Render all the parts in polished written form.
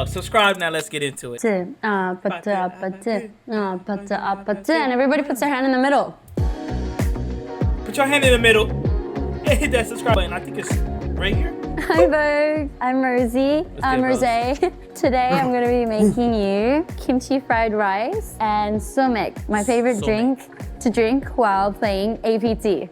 Subscribe now. Let's get into it. And everybody puts their hand in the middle. Put your hand in the middle and hit that subscribe button. I think it's right here. Hi Vogue, I'm Rosé. Rosé. Today I'm going to be making you kimchi fried rice and somaek, my favorite drink to drink while playing APT.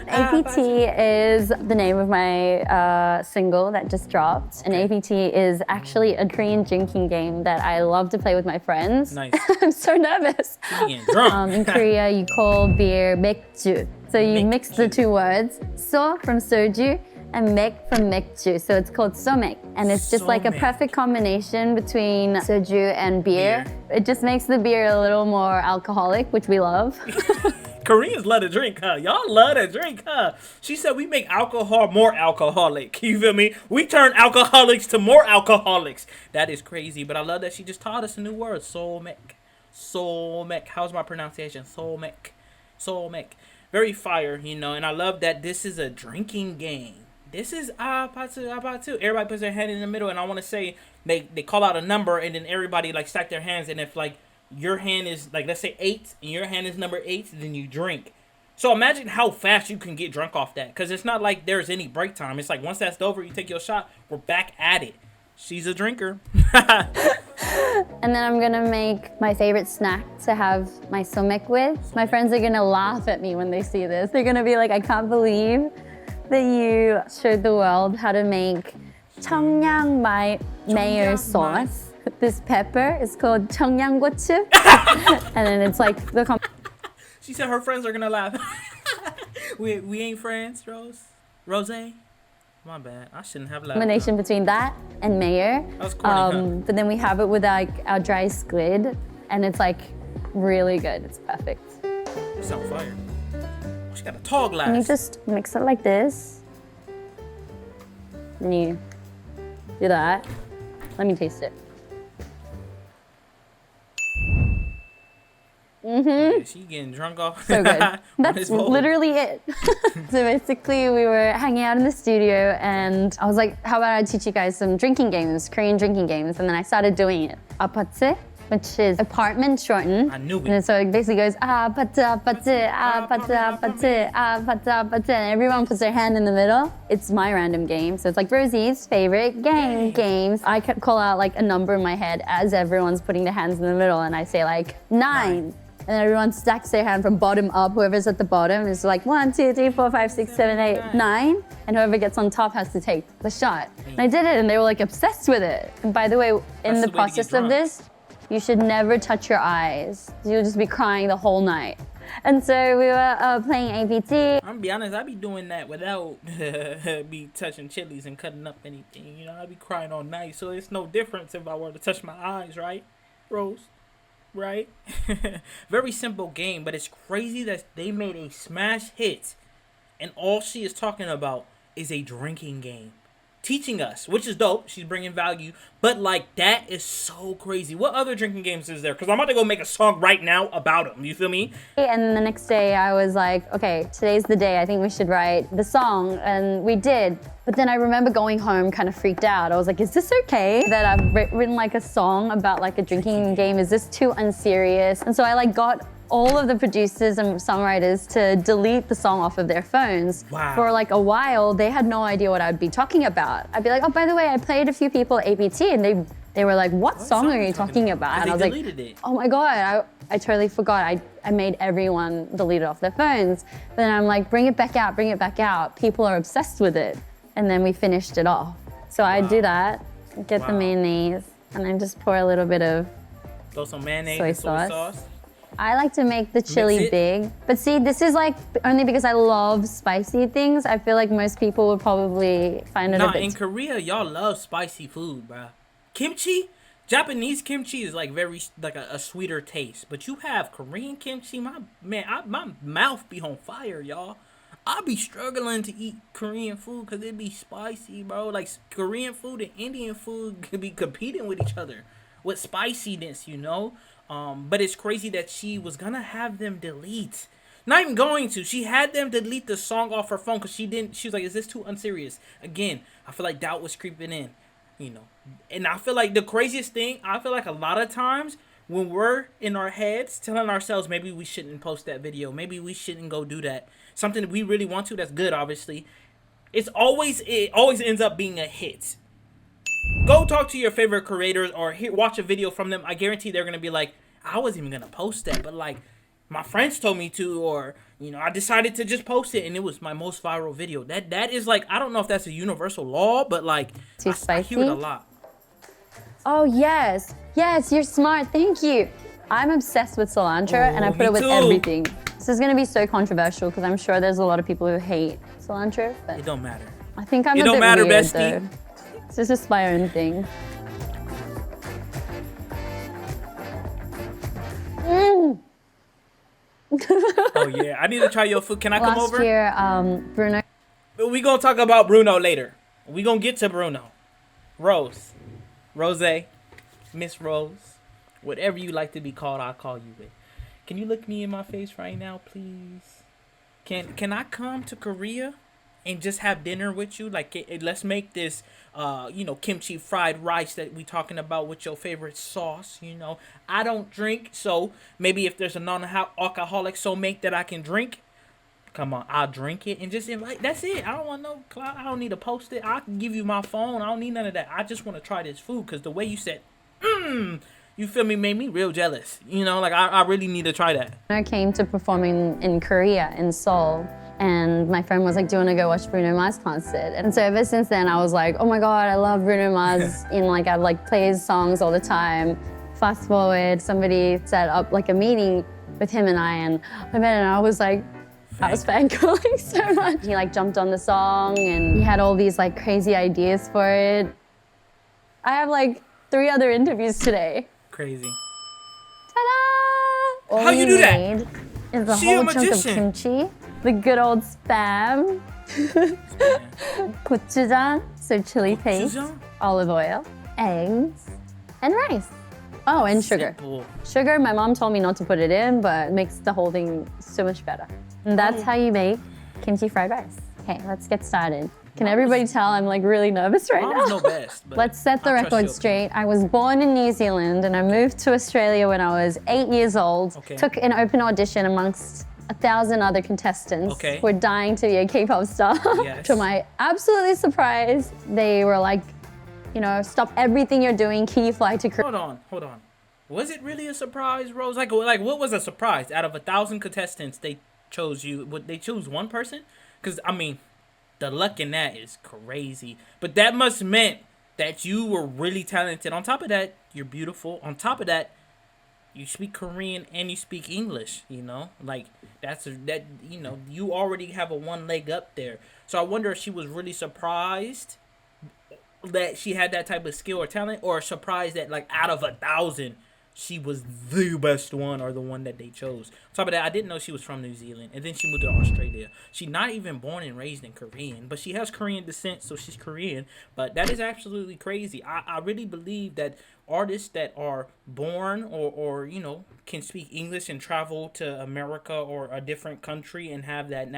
APT is the name of my single that just dropped. And APT is actually a Korean drinking game that I love to play with my friends. Nice. I'm so nervous. In Korea, you call beer 맥주. So you mix the two words. So from soju and mek from 맥주. So it's called somaek. And it's just like a perfect combination between soju and beer. It just makes the beer a little more alcoholic, which we love. Koreans love to drink, huh? Y'all love to drink, huh? She said we make alcohol more alcoholic. You feel me? We turn alcoholics to more alcoholics. That is crazy, but I love that she just taught us a new word. Somaek. Somaek. How's my pronunciation? Somaek. Somaek. Very fire, you know, and I love that this is a drinking game. This is apatu. Everybody puts their hand in the middle, and I want to say they call out a number, and then everybody like stack their hands, and if like your hand is like, let's say 8 and your hand is number 8, then you drink. So imagine how fast you can get drunk off that, because it's not like there's any break time. It's like once that's over, you take your shot, we're back at it. She's a drinker. And then I'm gonna make my favorite snack to have my somaek with. My friends are gonna laugh at me when they see this. They're gonna be like, I can't believe that you showed the world how to make 청양 mayo sauce. This pepper is called 청양고추. And then it's like She said her friends are gonna laugh. we ain't friends, Rosé. My bad. I shouldn't have laughed. Combination between that and mayo. That was corny, but then we have it with like our dry squid, and it's like really good. It's perfect. It's on fire. She got a tall glass. And you just mix it like this. And you do that. Let me taste it. Yeah, she getting drunk off. So good. That's literally it. So basically we were hanging out in the studio and I was like, how about I teach you guys some drinking games, Korean drinking games. And then I started doing it. 아파트, which is apartment shortened. I knew it. And so it basically goes, 아파트, 아파트, 아파트, 아파트, 아파트, 아파트. And everyone puts their hand in the middle. It's my random game. So it's like Rosie's favorite games. I could call out like a number in my head as everyone's putting their hands in the middle. And I say like 9. And everyone stacks their hand from bottom up. Whoever's at the bottom is like 1, 2, 3, 4, 5, 6, 7, 8, 9. And whoever gets on top has to take the shot. And I did it and they were like obsessed with it. And by the way, in the process of this, you should never touch your eyes. You'll just be crying the whole night. And so we were playing APT. I'm gonna be honest, I be doing that without be touching chilies and cutting up anything. You know, I be crying all night. So it's no difference if I were to touch my eyes, right, Rose? Right? Very simple game, but it's crazy that they made a smash hit and all she is talking about is a drinking game. Teaching us, which is dope. She's bringing value, but like that is so crazy. What other drinking games is there? Because I'm about to go make a song right now about them. You feel me? And then the next day I was like, okay, today's the day. I think we should write the song, and we did. But then I remember going home kind of freaked out. I was like, is this okay that I've written like a song about like a drinking game? Is this too unserious? And so I like got all of the producers and songwriters to delete the song off of their phones. Wow. For like a while. They had no idea what I'd be talking about. I'd be like, oh, by the way, I played a few people APT, and they were like, what song are you talking about? And I was like, oh my God, I totally forgot. I made everyone delete it off their phones. But then I'm like, bring it back out, bring it back out. People are obsessed with it. And then we finished it off. So I do that, get the mayonnaise, and then just pour a little bit of throw some mayonnaise soy and soy sauce. sauce. I like to make the chili big. But see, this is like only because I love spicy things. I feel like most people would probably find it a bit. In Korea, y'all love spicy food, bruh. Kimchi? Japanese kimchi is like very like a sweeter taste. But you have Korean kimchi, my mouth be on fire, y'all. I be struggling to eat Korean food because it be spicy, bro. Like Korean food and Indian food could be competing with each other with spiciness, you know? But it's crazy that she was gonna have them delete. Not even going to. She had them delete the song off her phone because she was like, is this too unserious? Again, I feel like doubt was creeping in. You know, And I feel like the craziest thing, I feel like a lot of times when we're in our heads telling ourselves maybe we shouldn't post that video, maybe we shouldn't go do that, something that we really want to, that's good, obviously. It always ends up being a hit. Go talk to your favorite creators or watch a video from them. I guarantee they're gonna be like, I wasn't even gonna post that, but like my friends told me to, or I decided to just post it, and it was my most viral video. That is like, I don't know if that's a universal law, but like I hear it a lot. Oh yes, you're smart. Thank you. I'm obsessed with cilantro, and I put it with everything. This is gonna be so controversial because I'm sure there's a lot of people who hate cilantro, but it don't matter. I think I'm it a don't bit matter, weird, bestie. though. This is just my own thing. Oh yeah, I need to try your food. Can I come over? Last year, Bruno. We gonna talk about Bruno later. We gonna get to Bruno. Rosé, Miss Rose, whatever you like to be called, I'll call you with. Can you look me in my face right now, please? Can I come to Korea and just have dinner with you? Like, let's make this, kimchi fried rice that we talking about with your favorite sauce. I don't drink, so maybe if there's a non-alcoholic somaek that I can drink, come on, I'll drink it and just invite. That's it. I don't want no clout. I don't need to post it. I can give you my phone. I don't need none of that. I just want to try this food because the way you said, you feel me, made me real jealous. Like I really need to try that. I came to performing in Korea, in Seoul, and my friend was like, do you want to go watch Bruno Mars concert? And so ever since then, I was like, oh my God, I love Bruno Mars. I play his songs all the time. Fast forward, somebody set up like a meeting with him and I met, and I was like, I was fangirling so much. He jumped on the song and he had all these crazy ideas for it. I have 3 other interviews today. Crazy. Ta-da! How you do that? Is a whole chunk of kimchi, the good old spam, gochujang, so chili paste, olive oil, eggs, and rice. Oh, and sugar. Simple. Sugar, my mom told me not to put it in, but it makes the whole thing so much better. And that's how you make kimchi fried rice. Okay, let's get started. Can everybody tell I'm really nervous right now? Mom's no best. Let's set the record straight. I was born in New Zealand and I moved to Australia when I was 8 years old. Okay. Took an open audition amongst 1,000 other contestants who were dying to be a K-pop star. Yes. To my absolutely surprise, they were like, stop everything you're doing. Can you fly to Korea? Hold on. Was it really a surprise, Rose? Like what was a surprise? Out of 1,000 contestants, they chose you. Would they choose one person? Because the luck in that is crazy. But that must meant that you were really talented. On top of that, you're beautiful. On top of that, you speak Korean and you speak English. You already have a one leg up there. So I wonder if she was really surprised that she had that type of skill or talent, or surprised that out of 1,000 she was the best one or the one that they chose. On top of that, I didn't know she was from New Zealand, and then she moved to Australia. She's not even born and raised in Korean, but she has Korean descent, so she's Korean. But that is absolutely crazy. I really believe that artists that are born or can speak English and travel to America or a different country and have that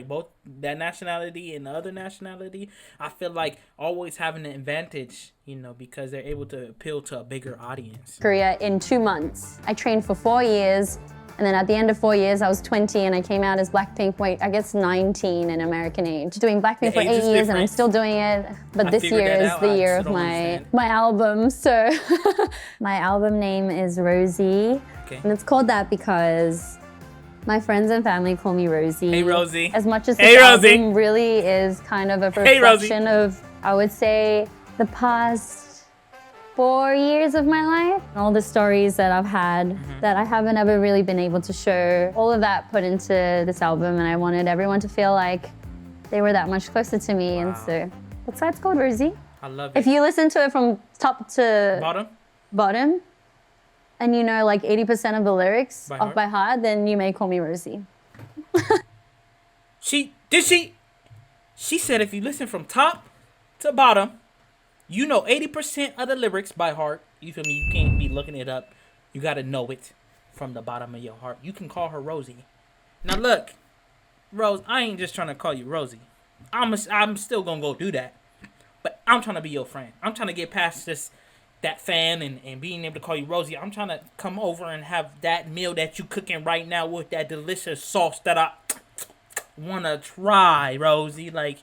both that nationality and the other nationality, I feel like always having an advantage, because they're able to appeal to a bigger audience. Korea in 2 months. I trained for 4 years, and then at the end of 4 years, I was 20 and I came out as Blackpink, 19 in American age. Doing Blackpink for 8 years and I'm still doing it, but this year is the year of my album. So my album name is Rosé, and it's called that because my friends and family call me Rosie. Hey, Rosie. As much as this album really is kind of a reflection of, I would say, the past 4 years of my life. All the stories that I've had that I haven't ever really been able to show. All of that put into this album, and I wanted everyone to feel like they were that much closer to me. Wow. And so that's why it's called Rosie. I love it. If you listen to it from top to bottom, and 80% of the lyrics off by heart, then you may call me Rosie. She said if you listen from top to bottom, 80% of the lyrics by heart. You feel me? You can't be looking it up. You got to know it from the bottom of your heart. You can call her Rosie. Now look, Rose, I ain't just trying to call you Rosie. I'm still going to go do that. But I'm trying to be your friend. I'm trying to get past that fan and being able to call you Rosie. I'm trying to come over and have that meal that you cooking right now with that delicious sauce that I want to try, Rosie. Like,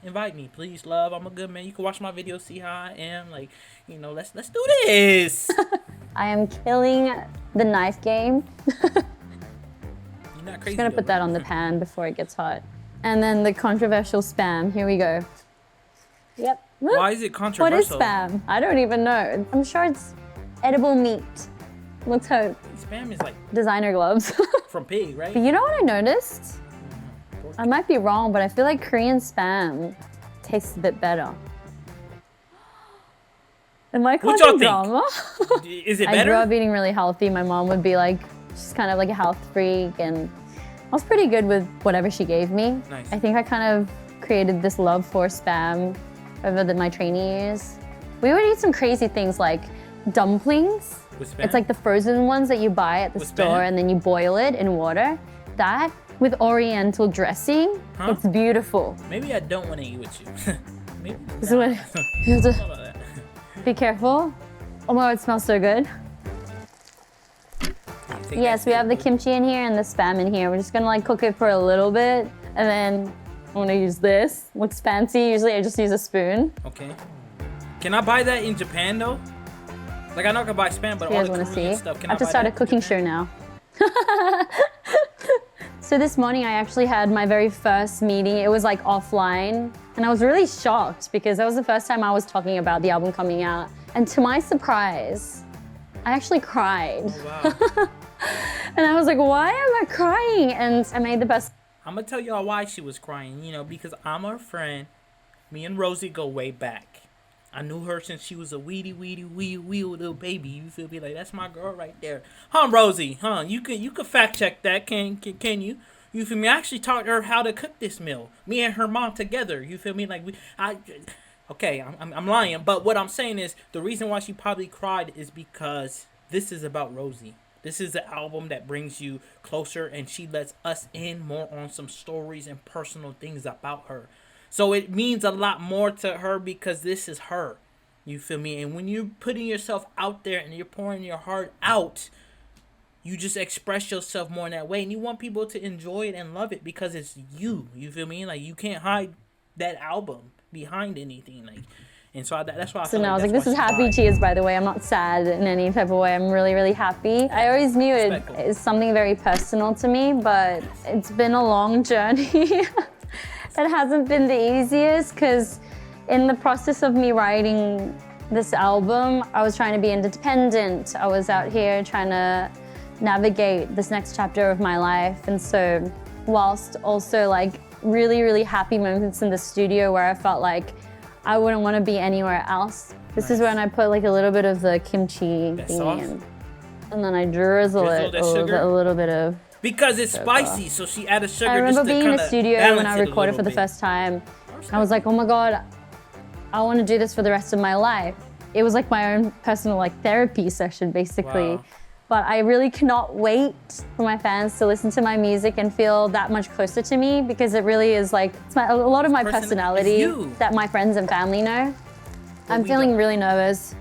invite me, please, love. I'm a good man. You can watch my videos, see how I am. Like, you know, let's do this. I am killing the knife game. You're not crazy. Just gonna put that on the pan before it gets hot. And then the controversial spam. Here we go. Yep. Why is it controversial? What is spam? I don't even know. I'm sure it's edible meat. Let's hope. Spam is like Designer gloves. from pig, right? But you know what I noticed? I might be wrong, but I feel like Korean spam tastes a bit better. Am I What y'all causing drama? Is it I better? grew up eating really healthy. My mom would be like, she's kind of like a health freak, and I was pretty good with whatever she gave me. Nice. I think I kind of created this love for spam over my trainee years. We would eat some crazy things like dumplings. With spam? It's like the frozen ones that you buy at the With store spam? and then you boil it in water. That with oriental dressing, Huh? it's beautiful. Maybe I don't want to eat with you. Maybe. This is what you have How to about that? be careful. Oh my god, it smells so good. Take Yes, that we have the food. kimchi in here and the spam in here. We're just gonna like cook it for a little bit, and then I'm gonna use this. Looks fancy. Usually I just use a spoon. Okay. Can I buy that in Japan though? Like I know I can buy spam, but You all guys the wanna Korean see? stuff. Can I have I to buy start a that in cooking Japan? show now. So this morning I actually had my very first meeting. It was like offline, and I was really shocked because that was the first time I was talking about the album coming out. And to my surprise, I actually cried. Oh, wow. And I was like, why am I crying? And I made the best. I'm gonna tell y'all why she was crying. You know, because I'm her friend. Me and Rosie go way back. I knew her since she was a wee little baby. You feel me? Like that's my girl right there. Huh, Rosie? Huh? You can fact check that? Can you? You feel me? I actually taught her how to cook this meal. Me and her mom together. You feel me? Like okay, I'm lying, but what I'm saying is the reason why she probably cried is because this is about Rosie. This is the album that brings you closer, and she lets us in more on some stories and personal things about her. So it means a lot more to her because this is her. You feel me? And when you're putting yourself out there and you're pouring your heart out, you just express yourself more in that way. And you want people to enjoy it and love it because it's you. You feel me? Like you can't hide that album behind anything. Like, and so that's why I So feel now I was like, that's this is why she happy cried. tears, by the way. I'm not sad in any type of way. I'm really, really happy. I always knew it Respectful. is something very personal to me, but it's been a long journey. It hasn't been the easiest because in the process of me writing this album, I was trying to be independent. I was out here trying to navigate this next chapter of my life. And so whilst also like really, really happy moments in the studio where I felt like I wouldn't want to be anywhere else. This is when I put like a little bit of the kimchi That thingy sauce? in. And then I drizzle Drizzle it that a little, sugar? bit, a little bit of. Because it's spicy, so she added sugar I just remember to being in kinda the studio when balance I it a recorded little for the bit. first time. I was like, oh my God, I want to do this for the rest of my life. It was like my own personal like therapy session basically. Wow. But I really cannot wait for my fans to listen to my music and feel that much closer to me because it really is like, it's a lot of my It's personality you. that my friends and family know. I'm we feeling don't. really nervous.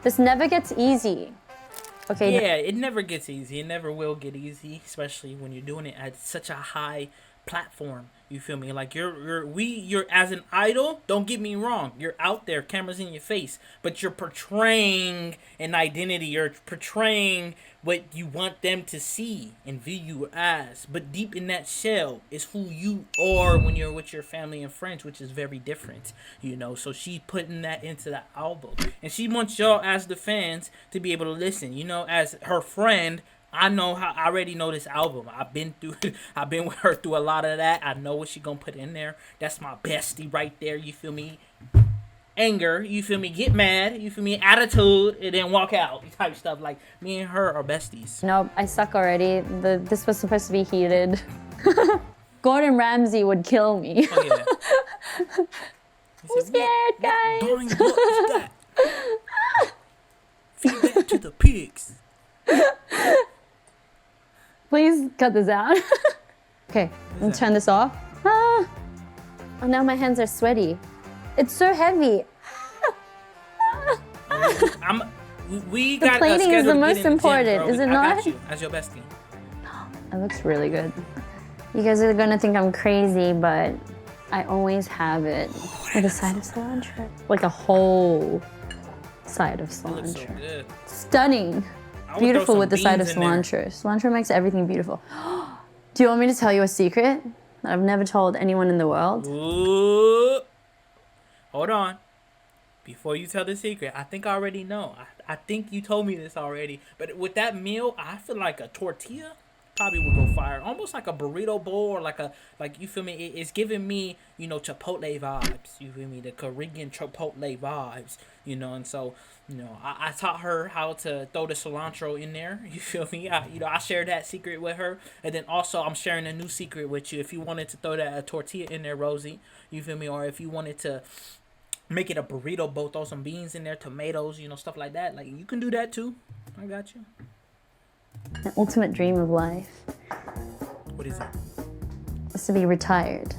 This never gets easy. Okay. Yeah, it never gets easy. It never will get easy, especially when you're doing it at such a high platform. You feel me? Like you're as an idol. Don't get me wrong. You're out there, cameras in your face, but you're portraying an identity. You're portraying what you want them to see and view you as. But deep in that shell is who you are when you're with your family and friends, which is very different. You know, so she's putting that into the album, and she wants y'all as the fans to be able to listen. You know, as her friend. I already know this album. I've been with her through a lot of that. I know what she gonna put in there. That's my bestie right there. You feel me? Anger. You feel me? Get mad. You feel me? Attitude, and then walk out. Type stuff. Like me and her are besties. Nope, I suck already. This was supposed to be heated. Gordon Ramsay would kill me. Oh yeah. I'm scared, guys. Darn, what is that? Feed that to the pigs. Please cut this out. Okay, I'm gonna that? turn this off. Ah. Oh, now my hands are sweaty. It's so heavy. I'm. We got plating is the scheduled to most get in the gym, important, bro. is it I not? got you as your bestie. It looks really good. You guys are gonna think I'm crazy, but I always have it with a side of cilantro. Like a whole side of That looks so cilantro. good. Stunning. I would Beautiful throw some with the side of beans in there. cilantro. Cilantro makes everything beautiful. Do you want me to tell you a secret that I've never told anyone in the world? Ooh. Hold on. Before you tell the secret, I think I already know. I think you told me this already. But with that meal, I feel like a tortilla probably would go fire. Almost like a burrito bowl or like you feel me? It's giving me, Chipotle vibes. You feel me? The Korean Chipotle vibes. And so, I taught her how to throw the cilantro in there. You feel me? I shared that secret with her. And then also I'm sharing a new secret with you. If you wanted to throw that tortilla in there, Rosie, you feel me? Or if you wanted to make it a burrito bowl, throw some beans in there, tomatoes, stuff like that. Like, you can do that too. I got you. The ultimate dream of life What is it? is to be retired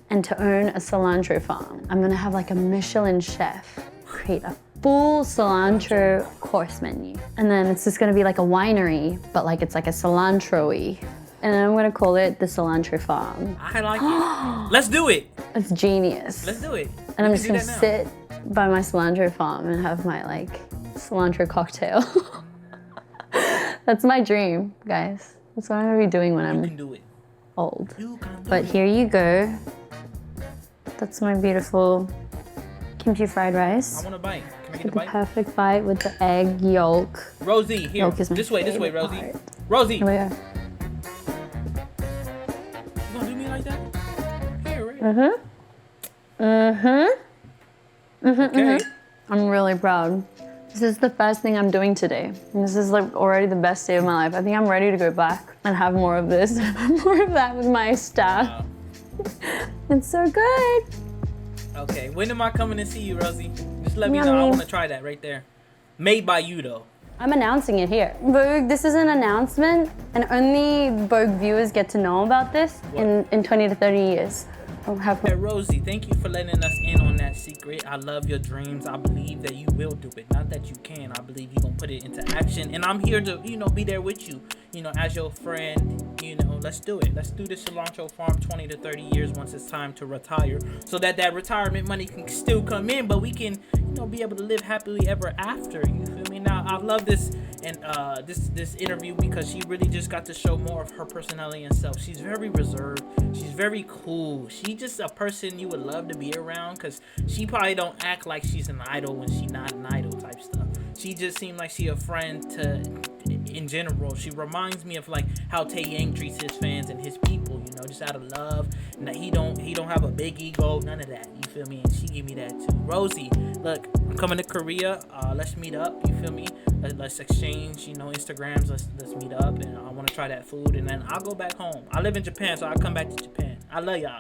and to own a cilantro farm. I'm gonna have like a Michelin chef create a full cilantro course menu. And then it's just gonna be like a winery, but like it's like a cilantro-y. And I'm gonna call it the Cilantro Farm. I like it. Let's do it. It's genius. Let's do it. And I'm We just can gonna do that now. sit by my cilantro farm and have my like cilantro cocktail. That's my dream, guys. That's what I'm gonna be doing when You I'm can do it. old. You can do But it. here you go. That's my beautiful kimchi fried rice. I want a bite. Can I get Get a the bite? perfect bite with the egg yolk. Rosie, here. Yolk is my This way, favorite Rosie. part. Rosie, Here you we go. gonna do me like that? Here, right? Okay. I'm really proud. This is the first thing I'm doing today. And this is like already the best day of my life. I think I'm ready to go back and have more of this, more of that with my staff. Wow. It's so good. Okay, when am I coming to see you, Rosie? Just let me I know. I mean- want to try that right there. Made by you, though. I'm announcing it here. Vogue, this is an announcement, and only Vogue viewers get to know about this in 20 to 30 years. I'll have Hey, Rosie, thank you for letting us in on that secret. I love your dreams. I believe that you will do it. Not that you can. I believe you're going to put it into action. And I'm here to, be there with you, as your friend. Let's do it. Let's do the cilantro farm 20 to 30 years once it's time to retire. So that retirement money can still come in, but we can, be able to live happily ever after. You feel me? Now, I love this and this interview because she really just got to show more of her personality and self. She's very reserved. She's very cool. She just a person you would love to be around because she probably don't act like she's an idol when she's not an idol type stuff. She just seemed like she a friend to, in general. She reminds me of like how Tae Yang treats his fans and his people, just out of love. And that he don't have a big ego, none of that. You feel me? And she give me that too. Rosie, look, I'm coming to Korea. Let's meet up. You feel me? Let's exchange, Instagrams. Let's meet up, and I want to try that food, and then I'll go back home. I live in Japan, so I'll come back to Japan. I love y'all.